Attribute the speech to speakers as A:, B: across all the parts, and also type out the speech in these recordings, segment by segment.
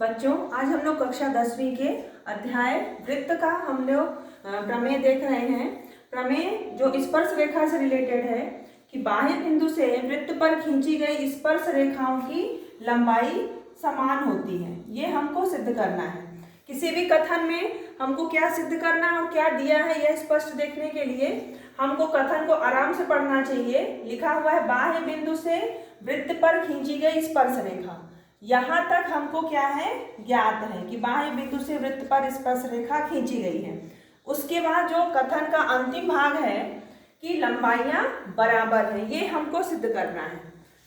A: बच्चों, आज हम लोग कक्षा 10वीं के अध्याय वृत्त का हम लोग प्रमेय देख रहे हैं। प्रमेय जो स्पर्श रेखा से रिलेटेड है कि बाह्य बिंदु से वृत्त पर खींची गई स्पर्श रेखाओं की लंबाई समान होती है, ये हमको सिद्ध करना है। किसी भी कथन में हमको क्या सिद्ध करना और क्या दिया है यह स्पष्ट देखने के लिए हमको कथन को आराम से पढ़ना चाहिए। लिखा हुआ है बाह्य बिंदु से वृत्त पर खींची गई स्पर्श रेखा। यहाँ तक हमको क्या है, ज्ञात है कि बाह्य बिंदु से वृत्त पर स्पर्श रेखा खींची गई है। उसके बाद जो कथन का अंतिम भाग है कि लंबाइयाँ बराबर हैं, ये हमको सिद्ध करना है।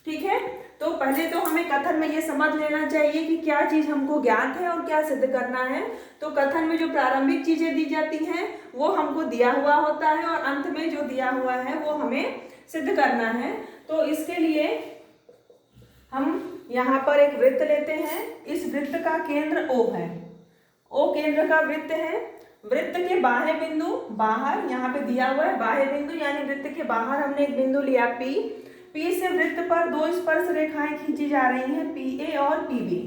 A: ठीक है, तो पहले तो हमें कथन में ये समझ लेना चाहिए कि क्या चीज़ हमको ज्ञात है और क्या सिद्ध करना है। तो कथन में जो प्रारंभिक चीज़ें दी जाती हैं वो हमको दिया हुआ होता है और अंत में जो दिया हुआ है वो हमें सिद्ध करना है। तो इसके लिए हम यहाँ पर एक वृत्त लेते हैं। इस वृत्त का केंद्र O है, O केंद्र का वृत्त है। वृत्त के बाह्य बिंदु बाहर यहाँ पे दिया हुआ है, बाह्य बिंदु यानी वृत्त के बाहर हमने एक बिंदु लिया P से वृत्त पर दो स्पर्श रेखाएं खींची जा रही हैं, PA और PB।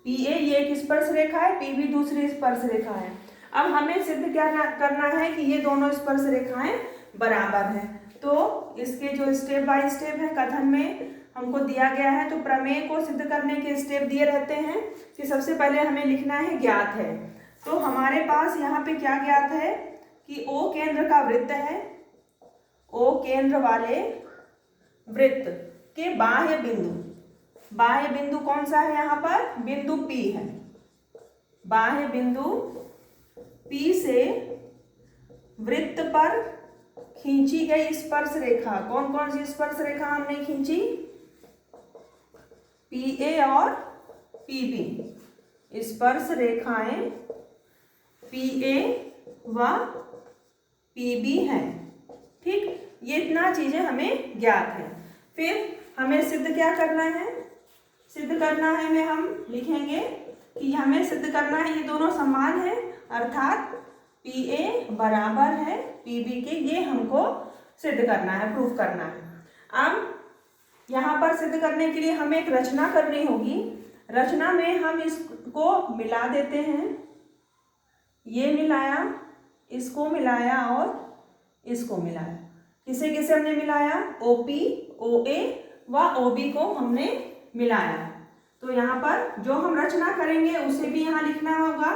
A: PA ये एक स्पर्श रेखा है, PB दूसरी स्पर्श रेखा है। अब हमें सिद्ध क्या करना है कि ये दोनों स्पर्श रेखाएं बराबर हैं। तो इसके जो स्टेप बाय स्टेप है कथन में हमको दिया गया है, तो प्रमेय को सिद्ध करने के स्टेप दिए रहते हैं कि सबसे पहले हमें लिखना है ज्ञात है। तो हमारे पास यहाँ पे क्या ज्ञात है कि O केंद्र का वृत्त है, O केंद्र वाले वृत्त के बाह्य बिंदु कौन सा है, यहाँ पर बिंदु P है। बाह्य बिंदु P से वृत्त पर खींची गई स्पर्श रेखा, कौन कौन सी स्पर्श रेखा हमने खींची, PA और PB स्पर्श रेखाएं PA व PB हैं। ठीक, ये इतना चीजें हमें ज्ञात है। फिर हमें सिद्ध क्या करना है, सिद्ध करना है में हम लिखेंगे कि हमें सिद्ध करना है ये दोनों समान है, अर्थात PA बराबर है PB के, ये हमको सिद्ध करना है, प्रूफ करना है। अब यहाँ पर सिद्ध करने के लिए हमें एक रचना करनी होगी। रचना में हम इसको मिला देते हैं, ये मिलाया, इसको मिलाया और इसको मिलाया। किसे किसे हमने मिलाया, OP, OA व OB को हमने मिलाया। तो यहाँ पर जो हम रचना करेंगे उसे भी यहाँ लिखना होगा,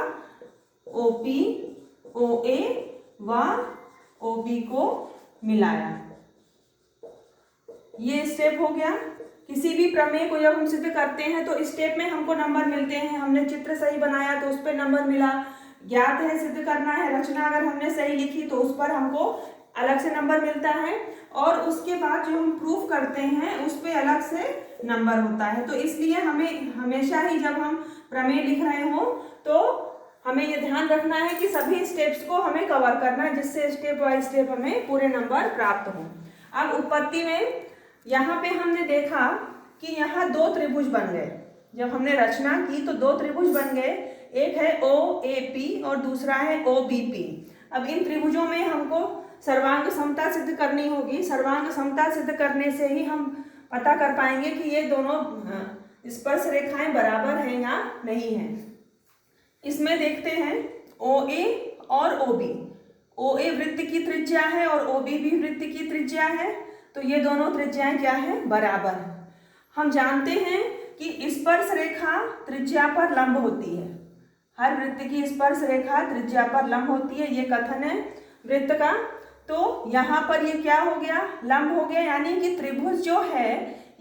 A: OP, OA व OB को मिलाया। ये स्टेप हो गया। किसी भी प्रमेय को जब हम सिद्ध करते हैं तो स्टेप में हमको नंबर मिलते हैं। हमने चित्र सही बनाया तो उस पर नंबर मिला, ज्ञात है सिद्ध करना है, रचना अगर हमने सही लिखी तो उस पर हमको अलग से नंबर मिलता है, और उसके बाद जो हम प्रूफ करते हैं उस पर अलग से नंबर होता है। तो इसलिए हमें हमेशा ही जब हम प्रमेय लिख रहे हो तो हमें ये ध्यान रखना है कि सभी स्टेप्स को हमें कवर करना है, जिससे स्टेप बाय स्टेप हमें पूरे नंबर प्राप्त हो। अब उत्पत्ति में यहाँ पे हमने देखा कि यहाँ दो त्रिभुज बन गए। जब हमने रचना की तो दो त्रिभुज बन गए, एक है OAP और दूसरा है OBP। अब इन त्रिभुजों में हमको सर्वांग समता सिद्ध करनी होगी। सर्वांग समता सिद्ध करने से ही हम पता कर पाएंगे कि ये दोनों स्पर्श रेखाएं बराबर हैं या नहीं हैं। इसमें देखते हैं OA और OB। OA वृत्त की त्रिज्या है और OB भी वृत्त की त्रिज्या है, तो ये दोनों त्रिज्याएं क्या है, बराबर है। हम जानते हैं कि स्पर्श रेखा त्रिज्या पर लंब होती है, हर वृत्त की स्पर्श रेखा त्रिज्या पर लंब होती है, ये कथन है वृत्त का। तो यहाँ पर ये क्या हो गया, लंब हो गया, यानी कि त्रिभुज जो है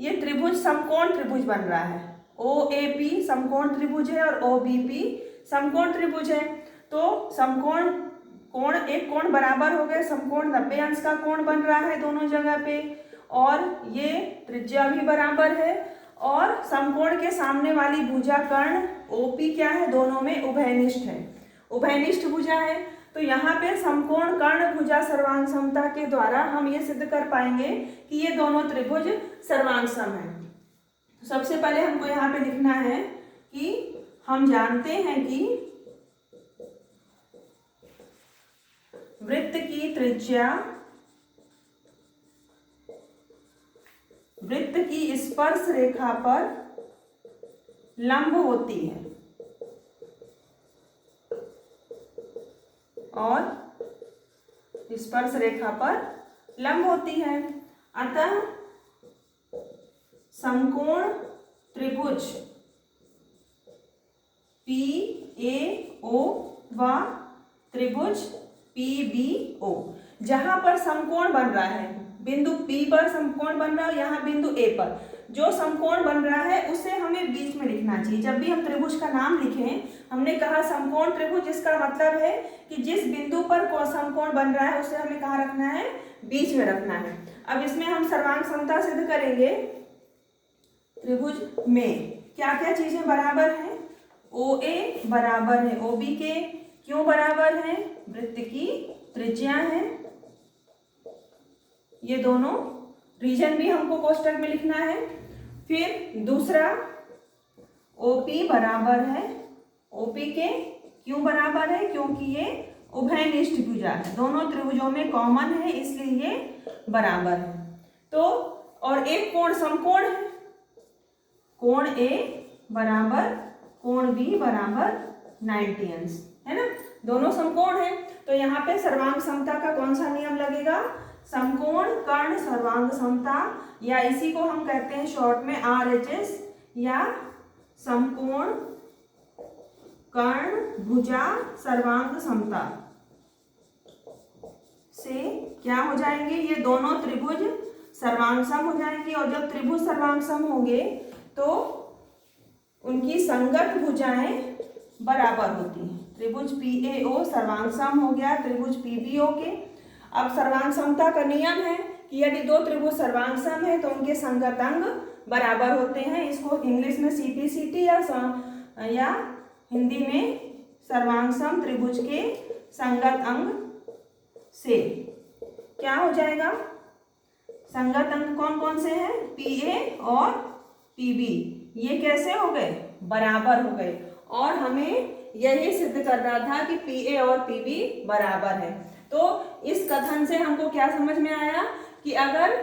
A: ये त्रिभुज समकोण त्रिभुज बन रहा है। OAP समकोण त्रिभुज है और OBP समकोण त्रिभुज है। तो समकोण कोण, एक कोण बराबर हो गए, समकोण 90 अंश का कोण बन रहा है दोनों जगह पे, और ये त्रिज्या भी बराबर है, और समकोण के सामने वाली भुजा कर्ण OP क्या है, दोनों में उभयनिष्ठ है, उभयनिष्ठ भुजा है। तो यहाँ पे समकोण कर्ण भुजा सर्वांग समता के द्वारा हम ये सिद्ध कर पाएंगे कि ये दोनों त्रिभुज सर्वांग सम है। तो सबसे पहले हमको यहाँ पे लिखना है कि हम जानते हैं कि वृत्त की त्रिज्या वृत्त की स्पर्श रेखा पर लंब होती है। और स्पर्श रेखा पर लंब होती है। अतः समकोण त्रिभुज PAO व त्रिभुज PBO, जहां पर समकोण बन रहा है, बिंदु P पर समकोण बन रहा है, यहाँ बिंदु A पर जो समकोण बन रहा है उसे हमें बीच में लिखना चाहिए। जब भी हम त्रिभुज का नाम लिखें, हमने कहा समकोण त्रिभुज, इसका मतलब है कि जिस बिंदु पर समकोण बन रहा है उसे हमें कहाँ रखना है, बीच में रखना है। अब इसमें हम सर्वांग समता सिद्ध करेंगे। त्रिभुज में क्या क्या चीजें बराबर हैं? OA बराबर है OB के। क्यों बराबर है? वृत्त की त्रिज्या है। ये दोनों रीजन भी हमको कोष्टक में लिखना है। फिर दूसरा OP बराबर है OP के। क्यों बराबर है? क्योंकि ये उभयनिष्ठ भुजा है, दोनों त्रिभुजों में कॉमन है, इसलिए ये बराबर है। तो और एक कोण समकोण है, कोण A बराबर कोण B बराबर 90 अंश, है ना, दोनों समकोण है। तो यहाँ पे सर्वांग समता का कौन सा नियम लगेगा? समकोण कर्ण सर्वांग समता, या इसी को हम कहते हैं शॉर्ट में RHS, या समकोण कर्ण भुजा सर्वांग समता से क्या हो जाएंगे? ये दोनों त्रिभुज सर्वांगसम हो जाएंगे। और जब त्रिभुज सर्वांगसम होंगे तो उनकी संगत भुजाएं बराबर होती हैं। त्रिभुज PAO सर्वांगसम हो गया त्रिभुज PBO के। अब सर्वांग समता का नियम है कि यदि दो त्रिभुज सर्वांगसम है तो उनके संगत अंग बराबर होते हैं। इसको इंग्लिश में CPCT या हिंदी में सर्वांगसम त्रिभुज के संगत अंग से क्या हो जाएगा? संगत अंग कौन कौन से हैं? PA और PB। ये कैसे हो गए? बराबर हो गए। और हमें यही सिद्ध करना था कि PA और PB बराबर है। तो इस कथन से हमको क्या समझ में आया कि अगर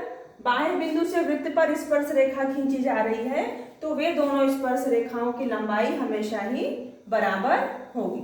A: बाह्य बिंदु से वृत्त पर स्पर्श रेखा खींची जा रही है तो वे दोनों स्पर्श रेखाओं की लंबाई हमेशा ही बराबर होगी।